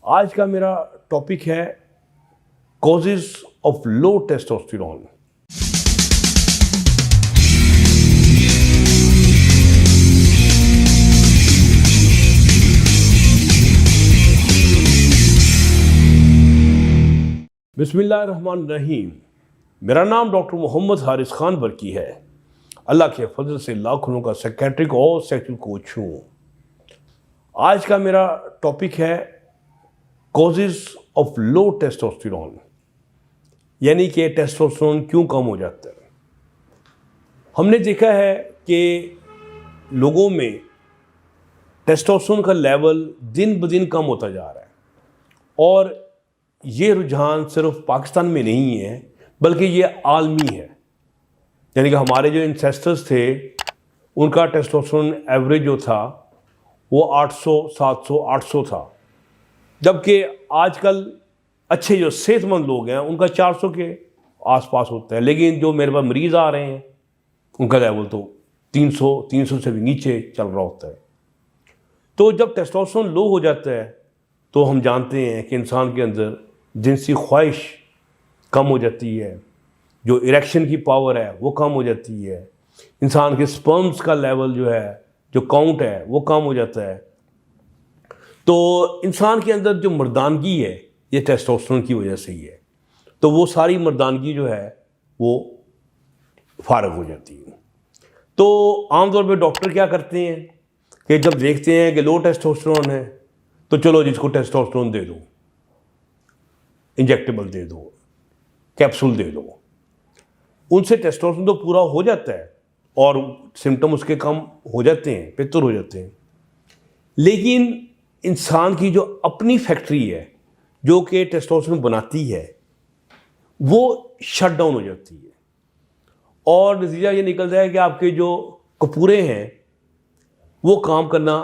आज का मेरा टॉपिक है कॉजेज ऑफ लो टेस्टोस्टेरोन। बिस्मिल्लाहिर्रहमानिर्रहीम। मेरा नाम डॉक्टर मोहम्मद हारिस खान बरकी है। अल्लाह के फजल से लाखों का साइकेट्रिक और सेक्सुअल कोच हूँ। आज का मेरा टॉपिक है कॉजेज ऑफ लो टेस्टोस्टेरोन, यानी कि टेस्टोस्टेरोन क्यों कम हो जाता है। हमने देखा है कि लोगों में टेस्टोस्टेरोन का लेवल दिन ब दिन कम होता जा रहा है और ये रुझान सिर्फ पाकिस्तान में नहीं है बल्कि ये आलमी है। यानी कि हमारे जो इंसेस्टर्स थे उनका टेस्टोस्टेरोन एवरेज जो था वो 800, 700, 800 था, जबकि आजकल अच्छे जो सेहतमंद लोग हैं उनका 400 के आसपास होता है। लेकिन जो मेरे पास मरीज़ आ रहे हैं उनका लेवल तो 300 से भी नीचे चल रहा होता है। तो जब टेस्टोस्टेरोन लो हो जाता है तो हम जानते हैं कि इंसान के अंदर जिनसी ख्वाहिश कम हो जाती है, जो इरेक्शन की पावर है वो कम हो जाती है, इंसान के स्पर्म्स का लेवल जो है, जो काउंट है वो कम हो जाता है। तो इंसान के अंदर जो मर्दानगी है ये टेस्टोस्टेरोन की वजह से ही है। तो वो सारी मर्दानगी जो है वो फारग हो जाती है। तो आमतौर पे डॉक्टर क्या करते हैं कि जब देखते हैं कि लो टेस्टोस्टेरोन है तो चलो जिसको टेस्टोस्टेरोन दे दो, इंजेक्टेबल दे दो, कैप्सूल दे दो। उनसे टेस्टोस्टेरोन तो पूरा हो जाता है और सिम्टम उसके कम हो जाते हैं, बेहतर हो जाते हैं। लेकिन इंसान की जो अपनी फैक्ट्री है जो कि टेस्टोस्टेरोन बनाती है वो शट डाउन हो जाती है और नतीजा ये निकलता है कि आपके जो कपूरे हैं वो काम करना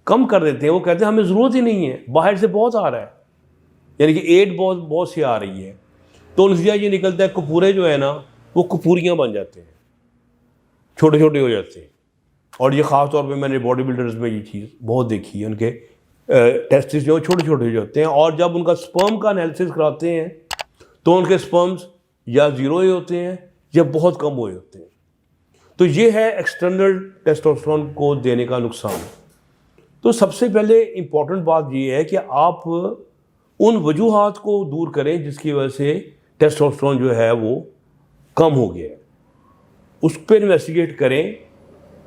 कम कर देते हैं। वो कहते हैं हमें ज़रूरत ही नहीं है, बाहर से बहुत आ रहा है, यानी कि एड बहुत सी आ रही है। तो नतीजा ये निकलता है कपूरे जो है ना वो कपूरियाँ बन जाते हैं, छोटे छोटे हो जाते हैं। और ये ख़ास तौर पे मैंने बॉडी बिल्डर्स में ये चीज़ बहुत देखी है। उनके टेस्टिस जो छोटे छोटे हो जाते हैं और जब उनका स्पर्म का एनालिसिस कराते हैं तो उनके स्पर्म्स या ज़ीरो ही होते हैं या बहुत कम हुए होते हैं। तो ये है एक्सटर्नल टेस्टोस्टेरोन को देने का नुकसान। तो सबसे पहले इम्पॉर्टेंट बात ये है कि आप उन वजूहात को दूर करें जिसकी वजह से टेस्टोस्टेरोन जो है वो कम हो गया है। उस पर इन्वेस्टिगेट करें,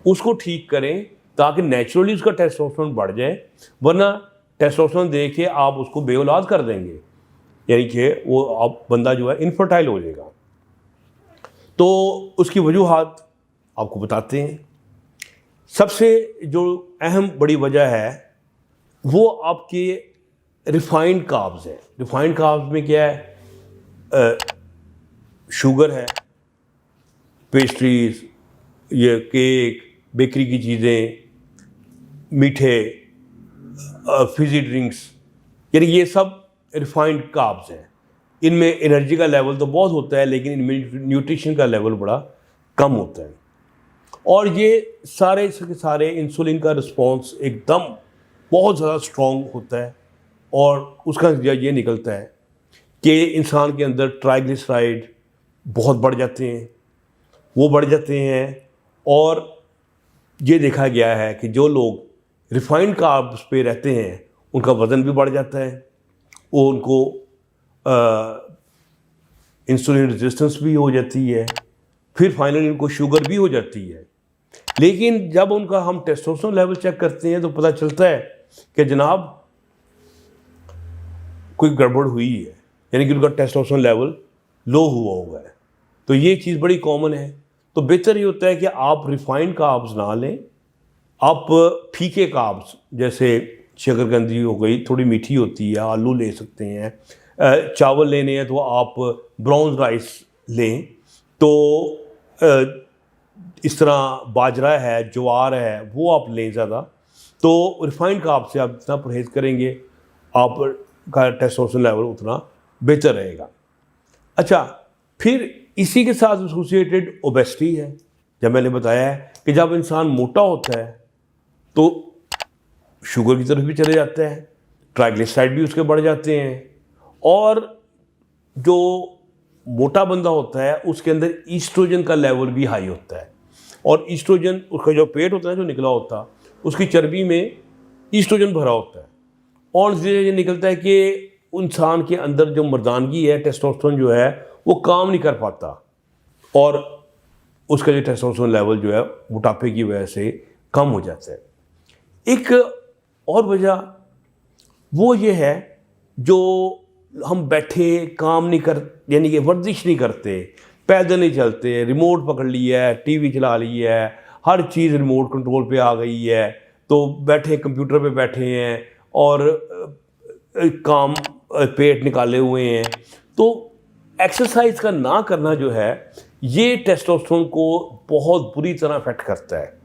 उसको ठीक करें ताकि नेचुरली उसका टेस्टोस्टेरोन बढ़ जाए, वरना टेस्टोस्टेरोन दे के आप उसको बेऔलाद कर देंगे, यानी कि वो आप बंदा जो है इनफर्टाइल हो जाएगा। तो उसकी वजूहात आपको बताते हैं। सबसे जो अहम बड़ी वजह है वो आपके रिफाइंड कार्ब्स है। रिफाइंड कार्ब्स में क्या है? शुगर है, पेस्ट्रीज, ये केक, बेकरी की चीज़ें, मीठे, फिजी ड्रिंक्स, यानी ये सब रिफाइंड कार्ब्स हैं। इनमें एनर्जी का लेवल तो बहुत होता है लेकिन इनमें न्यूट्रिशन का लेवल बड़ा कम होता है। और ये सारे के सारे इंसुलिन का रिस्पॉन्स एकदम बहुत ज़्यादा स्ट्रॉन्ग होता है और उसका नतीजा ये निकलता है कि इंसान के अंदर ट्राइग्लिसराइड बहुत बढ़ जाते हैं, वो बढ़ जाते हैं। और ये देखा गया है कि जो लोग रिफाइंड कार्ब्स पे रहते हैं उनका वज़न भी बढ़ जाता है, वो उनको इंसुलिन रेजिस्टेंस भी हो जाती है, फिर फाइनली उनको शुगर भी हो जाती है। लेकिन जब उनका हम टेस्टोस्टेरोन लेवल चेक करते हैं तो पता चलता है कि जनाब कोई गड़बड़ हुई है, यानी कि उनका टेस्टोस्टेरोन लेवल लो हुआ है। तो ये चीज़ बड़ी कॉमन है। तो बेहतर ये होता है कि आप रिफाइंड कार्ब्स ना लें, आप फीके कार्ब्स जैसे शकरकंदी हो गई, थोड़ी मीठी होती है, आलू ले सकते हैं, चावल लेने हैं तो आप ब्राउन राइस लें। तो इस तरह बाजरा है, ज्वार है, वो आप लें ज़्यादा। तो रिफाइंड कार्ब से आप जितना परहेज़ करेंगे आपका टेस्टोस्टेरोन लेवल उतना बेहतर रहेगा। अच्छा, फिर इसी के साथ एसोसिएटेड ओबेसिटी है। जब मैंने बताया है कि जब इंसान मोटा होता है तो शुगर की तरफ भी चले जाता है, ट्राइग्लिसराइड भी उसके बढ़ जाते हैं, और जो मोटा बंदा होता है उसके अंदर ईस्ट्रोजन का लेवल भी हाई होता है, और ईस्ट्रोजन, उसका जो पेट होता है जो निकला होता है, उसकी चर्बी में ईस्ट्रोजन भरा होता है, और ये निकलता है कि इंसान के अंदर जो मर्दानगी है, टेस्टोस्टेरोन जो है वो काम नहीं कर पाता, और उसका जो टेस्टोस्टेरोन लेवल जो है मोटापे की वजह से कम हो जाता है। एक और वजह वो ये है, जो हम बैठे काम नहीं कर, यानी कि वर्जिश नहीं करते, पैदल नहीं चलते, रिमोट पकड़ लिया है, टीवी चला ली है, हर चीज़ रिमोट कंट्रोल पे आ गई है, तो बैठे कंप्यूटर पे बैठे हैं और काम पेट निकाले हुए हैं, तो एक्सरसाइज का ना करना जो है ये टेस्टोस्टेरोन को बहुत बुरी तरह अफेक्ट करता है।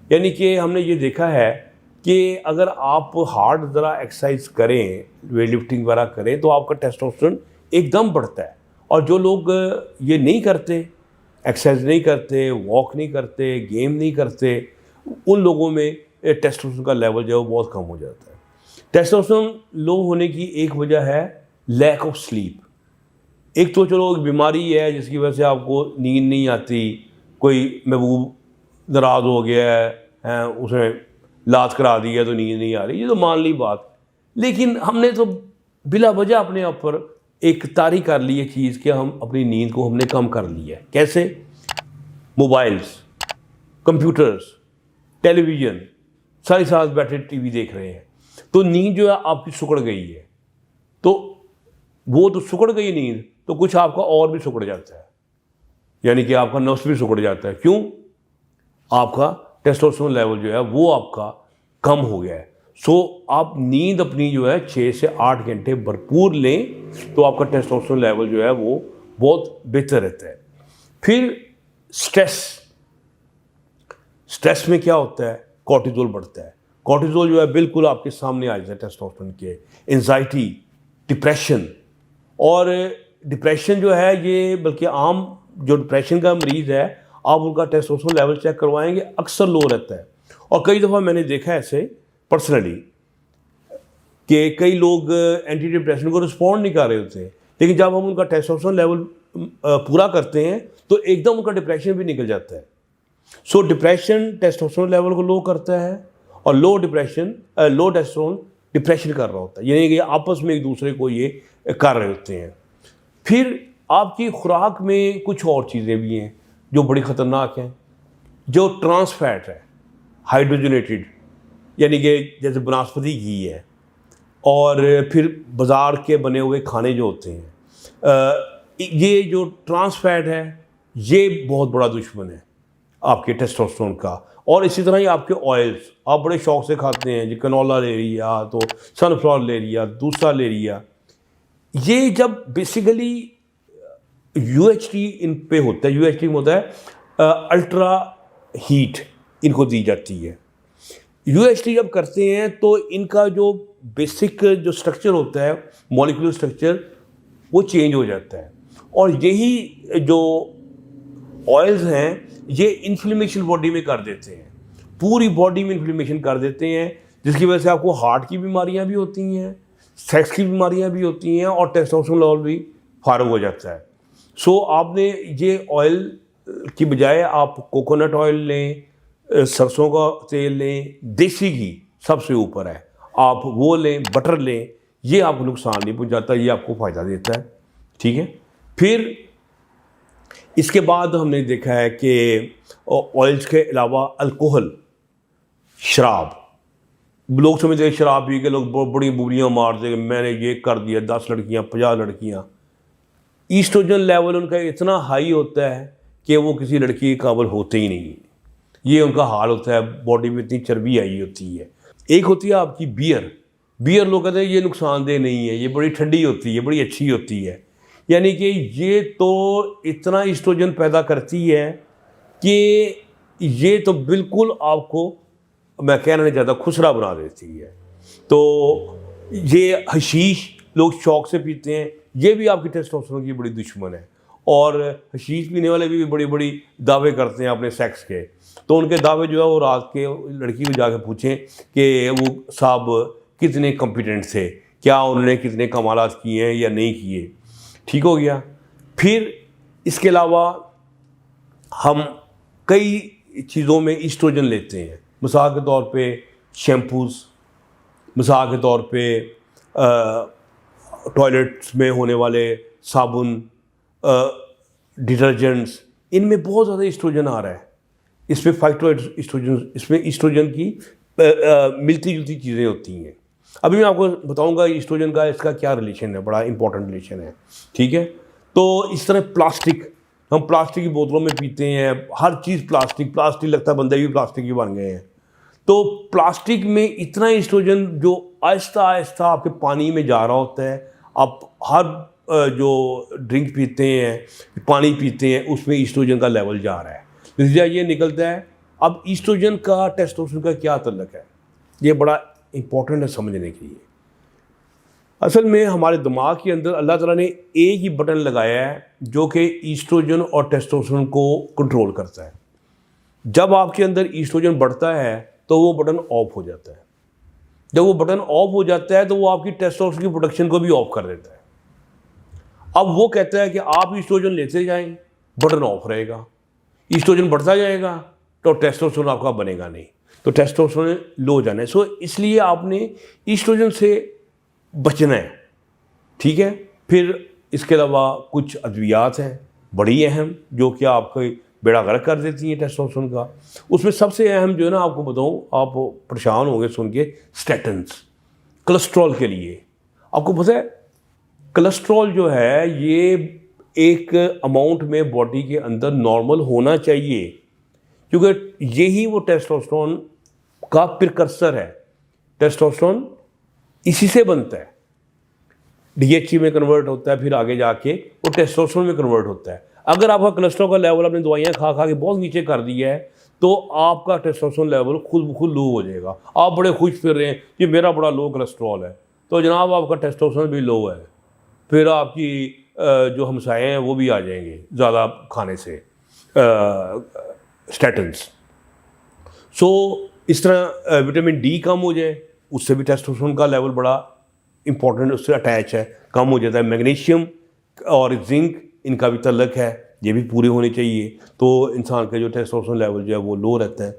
यानी कि हमने ये देखा है कि अगर आप हार्ड ज़रा एक्सरसाइज करें, वेट लिफ्टिंग वगैरह करें, तो आपका टेस्टोस्टेरोन एकदम बढ़ता है। और जो लोग ये नहीं करते, एक्सरसाइज नहीं करते, वॉक नहीं करते, गेम नहीं करते, उन लोगों में टेस्टोस्टेरोन का लेवल जो है वो बहुत कम हो जाता है। टेस्टोस्टेरोन लो होने की एक वजह है लैक ऑफ स्लीप। एक तो चलो एक बीमारी है जिसकी वजह से आपको नींद नहीं आती, कोई महबूब नाराज़ हो गया है, उसने लात करा दी है तो नींद नहीं आ रही, ये तो मान ली बात। लेकिन हमने तो बिला वजह अपने आप पर एक तारी कर ली है चीज़ कि हम अपनी नींद को हमने कम कर लिया है। कैसे? मोबाइल्स, कंप्यूटर्स, टेलीविज़न, सारी साथ बैठे टीवी देख रहे हैं, तो नींद जो है आपकी सुकड़ गई है। तो वो तो सुकड़ गई नींद, तो कुछ आपका और भी सुकड़ जाता है, यानी कि आपका नफ्स भी सुकड़ जाता है। क्यों? आपका टेस्टोस्टेरोन लेवल जो है वो आपका कम हो गया है। सो आप नींद अपनी जो है 6 से 8 घंटे भरपूर लें, तो आपका टेस्टोस्टेरोन लेवल जो है वो बहुत बेहतर रहता है। फिर स्ट्रेस में क्या होता है? कॉर्टिजोल बढ़ता है। कॉर्टिजोल जो है बिल्कुल आपके सामने आ जाता है टेस्टोस्टेरोन के। एंजाइटी, डिप्रेशन, और डिप्रेशन जो है ये बल्कि आम जो डिप्रेशन का मरीज़ है, आप उनका टेस्टोस्टेरोन लेवल चेक करवाएंगे, अक्सर लो रहता है। और कई दफ़ा मैंने देखा है ऐसे पर्सनली कि कई लोग एंटी डिप्रेशन को रिस्पॉन्ड नहीं कर रहे होते, लेकिन जब हम उनका टेस्टोस्टेरोन लेवल पूरा करते हैं तो एकदम उनका डिप्रेशन भी निकल जाता है। सो डिप्रेशन टेस्टोस्टेरोन लेवल को लो करता है, और लो टेस्टोस्टेरोन डिप्रेशन कर रहा होता है, यानी कि आपस में एक दूसरे को ये कर रहे होते हैं। फिर आपकी खुराक में कुछ और चीज़ें भी हैं जो बड़ी ख़तरनाक हैं। जो ट्रांस फैट है, हाइड्रोजनेटेड, यानी कि जैसे वनस्पति घी है, और फिर बाज़ार के बने हुए खाने जो होते हैं, ये जो ट्रांस फैट है ये बहुत बड़ा दुश्मन है आपके टेस्टोस्टेरोन का। और इसी तरह ही आपके ऑयल्स, आप बड़े शौक से खाते हैं, जो कनोला ले लिया, तो सनफ्लावर ले लिया, दूसरा ले लिया, ये जब बेसिकली UHT इन पे होता है, UHT में होता है अल्ट्रा हीट इनको दी जाती है। UHT जब करते हैं तो इनका जो बेसिक जो स्ट्रक्चर होता है, मॉलिक्यूलर स्ट्रक्चर, वो चेंज हो जाता है, और यही जो ऑयल्स हैं ये इन्फ्लेमेशन बॉडी में कर देते हैं, पूरी बॉडी में इन्फ्लेमेशन कर देते हैं, जिसकी वजह से आपको हार्ट की बीमारियां भी होती हैं, सेक्स की बीमारियां भी होती हैं, और टेस्टोस्टेरोन लेवल भी फारग हो जाता है। सो आपने ये ऑयल की बजाय आप कोकोनट ऑयल लें, सरसों का तेल लें, देसी घी सबसे ऊपर है, आप वो लें, बटर लें, ये आपको नुकसान नहीं पहुंचाता, ये आपको फ़ायदा देता है। ठीक है। फिर इसके बाद हमने देखा है कि ऑयल्स के अलावा अल्कोहल, शराब, लोग समझते हैं शराब पी के लोग बड़ी बुरियाँ मार देंगे, मैंने ये कर दिया, 10 लड़कियाँ, 50 लड़कियाँ। ईस्ट्रोजन लेवल उनका इतना हाई होता है कि वो किसी लड़की के काबिल होते ही नहीं, ये उनका हाल होता है, बॉडी में इतनी चर्बी आई होती है। एक होती है आपकी बियर लोग कहते हैं ये नुकसानदेह नहीं है, ये बड़ी ठंडी होती है, बड़ी अच्छी होती है, यानी कि ये तो इतना ईस्ट्रोजन पैदा करती है कि ये तो बिल्कुल आपको, मैं कहना नहीं चाहता, खुसरा बना देती है। तो ये हशीश लोग शौक से पीते हैं, ये भी आपकी टेस्टोस्टेरोन की बड़ी दुश्मन है। और हशीश पीने वाले भी बड़ी बड़ी दावे करते हैं अपने सेक्स के, तो उनके दावे जो है वो रात के लड़की को जाके पूछें कि वो साहब कितने कॉम्पिटेंट थे, क्या उन्होंने कितने कमालात किए हैं या नहीं किए, ठीक हो गया। फिर इसके अलावा हम कई चीज़ों में ईस्ट्रोजन लेते हैं, मिसाल के तौर पे शैम्पूज़, मिसाल के तौर पे टॉयलेट्स में होने वाले साबुन, डिटर्जेंट्स, इनमें बहुत ज़्यादा ईस्ट्रोजन आ रहा है। इसमें फाइटो ईस्ट्रोजन, इसमें ईस्ट्रोजन की मिलती जुलती चीज़ें होती हैं। अभी मैं आपको बताऊंगा ईस्ट्रोजन का इसका क्या रिलेशन है, बड़ा इंपॉर्टेंट रिलेशन है, ठीक है। तो इस तरह प्लास्टिक, हम प्लास्टिक की बोतलों में पीते हैं, हर चीज़ प्लास्टिक प्लास्टिक, लगता है बंदे भी प्लास्टिक ही बन गए हैं। तो प्लास्टिक में इतना ईस्ट्रोजन जो आहिस्ता आहिस्ता आपके पानी में जा रहा होता है, आप हर जो ड्रिंक पीते हैं, पानी पीते हैं, उसमें ईस्ट्रोजन का लेवल जा रहा है। नतीजा ये निकलता है। अब ईस्ट्रोजन का टेस्टोस्टेरोन का क्या ताल्लुक है, ये बड़ा इंपॉर्टेंट है समझने के लिए। असल में हमारे दिमाग के अंदर अल्लाह ताला ने एक ही बटन लगाया है जो कि ईस्ट्रोजन और टेस्टोस्टेरोन को कंट्रोल करता है। जब आपके अंदर ईस्ट्रोजन बढ़ता है तो वो बटन ऑफ हो जाता है। जब वो बटन ऑफ हो जाता है तो वो आपकी टेस्टोस्टेरोन की प्रोडक्शन को भी ऑफ कर देता है। अब वो कहता है कि आप ईस्ट्रोजन लेते जाएं, बटन ऑफ रहेगा, ईस्ट्रोजन बढ़ता जाएगा तो टेस्टोस्टेरोन आपका बनेगा नहीं, तो टेस्टोस्टेरोन लो हो जाना है। सो इसलिए आपने ईस्ट्रोजन से बचना है, ठीक है। फिर इसके अलावा कुछ अद्वियात हैं बड़ी अहम, जो कि आपको बेड़ा गर्क कर देती हैं टेस्टोस्टेरोन का। उसमें सबसे अहम जो है ना, आपको बताऊं, आप परेशान होंगे सुन के, स्टैटिन्स, कोलेस्ट्रॉल के लिए। आपको पता है कोलेस्ट्रॉल जो है ये एक अमाउंट में बॉडी के अंदर नॉर्मल होना चाहिए, क्योंकि यही वो टेस्टोस्टेरोन का प्रिकर्सर है। टेस्टोस्टेरोन इसी से बनता है, डीएचई में कन्वर्ट होता है, फिर आगे जाके वो टेस्टोस्टेरोन में कन्वर्ट होता है। अगर आपका कोलेस्ट्रॉल का लेवल आपने दवाइयाँ खा खा के बहुत नीचे कर दिया है तो आपका टेस्टोस्टेरोन लेवल खुद ब खुद लो हो जाएगा। आप बड़े खुश फिर रहे हैं कि मेरा बड़ा लो कोलेस्ट्रॉल है, तो जनाब आपका टेस्टोस्टेरोन भी लो है, फिर आपकी जो हमसाए हैं वो भी आ जाएंगे ज़्यादा खाने से स्टैटिन्स। सो इस तरह विटामिन डी कम हो जाए, उससे भी टेस्टोस्टेरोन का लेवल बड़ा इंपॉर्टेंट उससे अटैच है, कम हो जाता है। मैग्नीशियम और जिंक, इनका भी तल्लक है, ये भी पूरे होने चाहिए, तो इंसान का जो टेस्टोस्टेरोन लेवल जो है वो लो रहता है।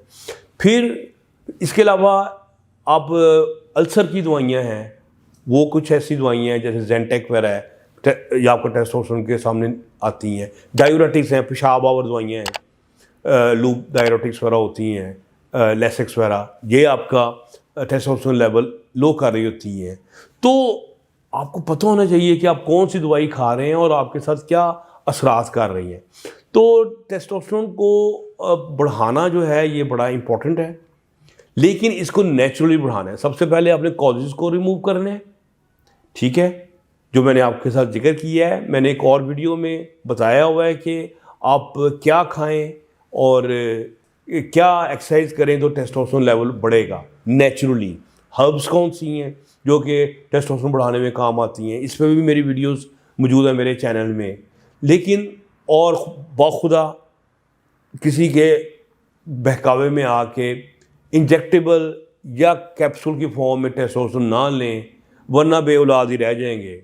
फिर इसके अलावा आप अल्सर की दवाइयाँ हैं, वो कुछ ऐसी दवाइयाँ हैं जैसे जेंटेक वगैरह है, या आपको टेस्टोस्टेरोन के सामने आती हैं। डायूरेटिक्स हैं, पेशाब आवर दवाइयाँ हैं, लूप डायूरेटिक्स वगैरह होती हैं, लेसेक्स वगैरह, ये आपका टेस्टोस्टेरोन लेवल लो कर रही होती हैं। तो आपको पता होना चाहिए कि आप कौन सी दवाई खा रहे हैं और आपके साथ क्या असरात कर रही हैं। तो टेस्टोस्टेरोन को बढ़ाना जो है ये बड़ा इंपॉर्टेंट है, लेकिन इसको नेचुरली बढ़ाना है। सबसे पहले आपने कॉजेज़ को रिमूव करना है, ठीक है, जो मैंने आपके साथ जिक्र किया है। मैंने एक और वीडियो में बताया हुआ है कि आप क्या खाएं और क्या एक्सरसाइज करें तो टेस्टोस्टेरोन लेवल बढ़ेगा नेचुरली। हर्ब्स कौन सी हैं जो कि टेस्टोस्टेरोन बढ़ाने में काम आती हैं, इस पर भी मेरी वीडियोस मौजूद है मेरे चैनल में। लेकिन और बाखुदा किसी के बहकावे में आके इंजेक्टेबल या कैप्सूल की फॉर्म में टेस्टोस्टेरोन ना लें, वरना बे औलाद ही रह जाएंगे।